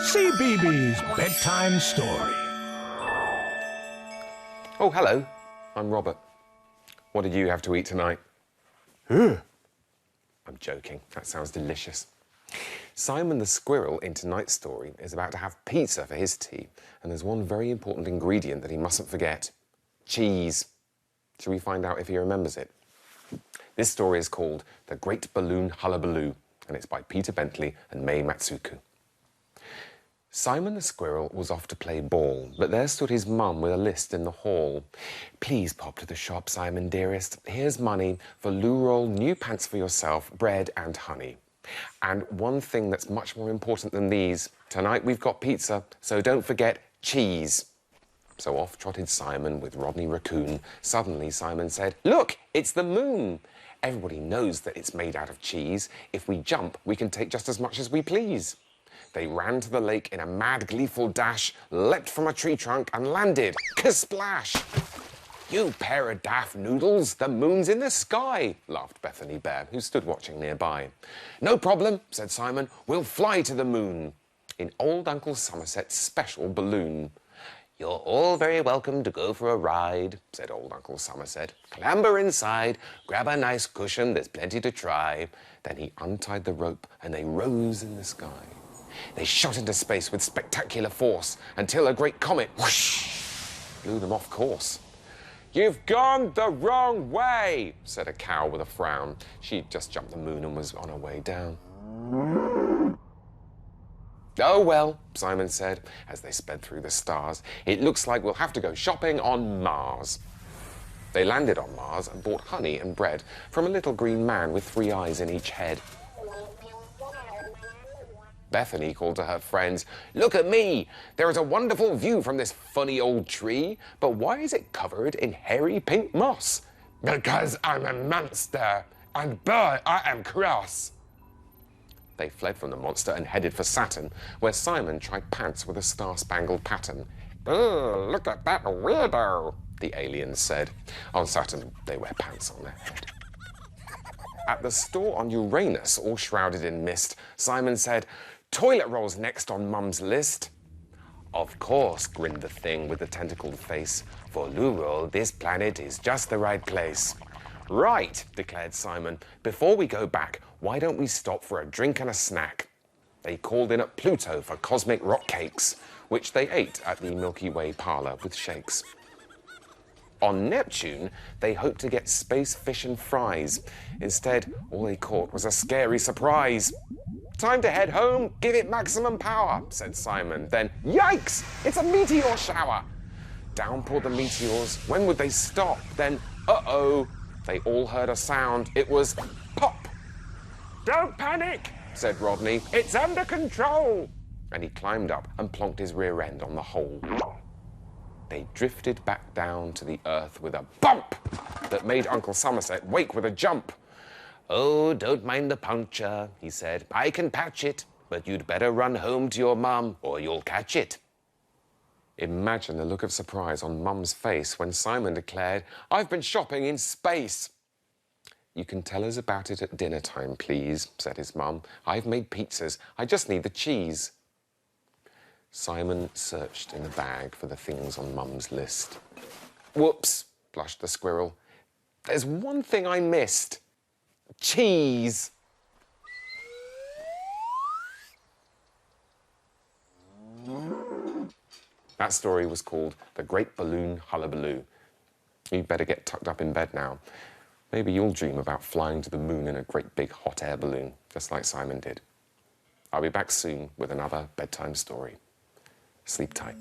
Cbeebies Bedtime Story. Oh, hello. I'm Robert. What did you have to eat tonight? I'm joking. That sounds delicious. Simon the squirrel in tonight's story is about to have pizza for his tea, and there's one very important ingredient that he mustn't forget. Cheese. Shall we find out if he remembers it? This story is called The Great Balloon Hullabaloo, and it's by Peter Bentley and May Matsuoka. Simon the squirrel was off to play ball, but there stood his mum with a list in the hall. "Please pop to the shop, Simon dearest. Here's money for loo roll, new pants for yourself, bread and honey. And one thing that's much more important than these, tonight we've got pizza, so don't forget cheese." So off trotted Simon with Rodney Raccoon. Suddenly Simon said, "Look, it's the moon. Everybody knows that it's made out of cheese. If we jump, we can take just as much as we please." They ran to the lake in a mad, gleeful dash, leapt from a tree trunk and landed. Kersplash! "You pair of daft noodles, the moon's in the sky," laughed Bethany Bear, who stood watching nearby. "No problem," said Simon, "we'll fly to the moon in old Uncle Somerset's special balloon." "You're all very welcome to go for a ride," said old Uncle Somerset. "Clamber inside, grab a nice cushion, there's plenty to try." Then he untied the rope and they rose in the sky. They shot into space with spectacular force until a great comet, whoosh, blew them off course. "You've gone the wrong way," said a cow with a frown. She'd just jumped the moon and was on her way down. "Oh, well," Simon said, as they sped through the stars, "it looks like we'll have to go shopping on Mars." They landed on Mars and bought honey and bread from a little green man with 3 eyes in each head. Bethany called to her friends, "Look at me! There is a wonderful view from this funny old tree, but why is it covered in hairy pink moss?" "Because I'm a monster, and boy, I am cross." They fled from the monster and headed for Saturn, where Simon tried pants with a star-spangled pattern. "Ugh, look at that weirdo," the aliens said. On Saturn, they wear pants on their head. At the store on Uranus, all shrouded in mist, Simon said, "Toilet roll's next on Mum's list." "Of course," grinned the thing with the tentacled face. "For loo roll, this planet is just the right place." "Right," declared Simon. "Before we go back, why don't we stop for a drink and a snack?" They called in at Pluto for cosmic rock cakes, which they ate at the Milky Way parlour with shakes. On Neptune, they hoped to get space fish and fries. Instead, all they caught was a scary surprise. "Time to head home, give it maximum power," said Simon. Then, yikes, it's a meteor shower. Down poured the meteors. When would they stop? Then, uh-oh, they all heard a sound. It was pop. "Don't panic," said Rodney. "It's under control." And he climbed up and plonked his rear end on the hole. They drifted back down to the earth with a bump that made Uncle Somerset wake with a jump. "Oh, don't mind the puncture," he said. "I can patch it, but you'd better run home to your mum or you'll catch it." Imagine the look of surprise on Mum's face when Simon declared, "I've been shopping in space." "You can tell us about it at dinner time, please," said his mum. "I've made pizzas. I just need the cheese." Simon searched in the bag for the things on Mum's list. "Whoops," blushed the squirrel. "There's one thing I missed. Cheese." That story was called The Great Balloon Hullabaloo. You'd better get tucked up in bed now. Maybe you'll dream about flying to the moon in a great big hot air balloon, just like Simon did. I'll be back soon with another bedtime story. Sleep tight.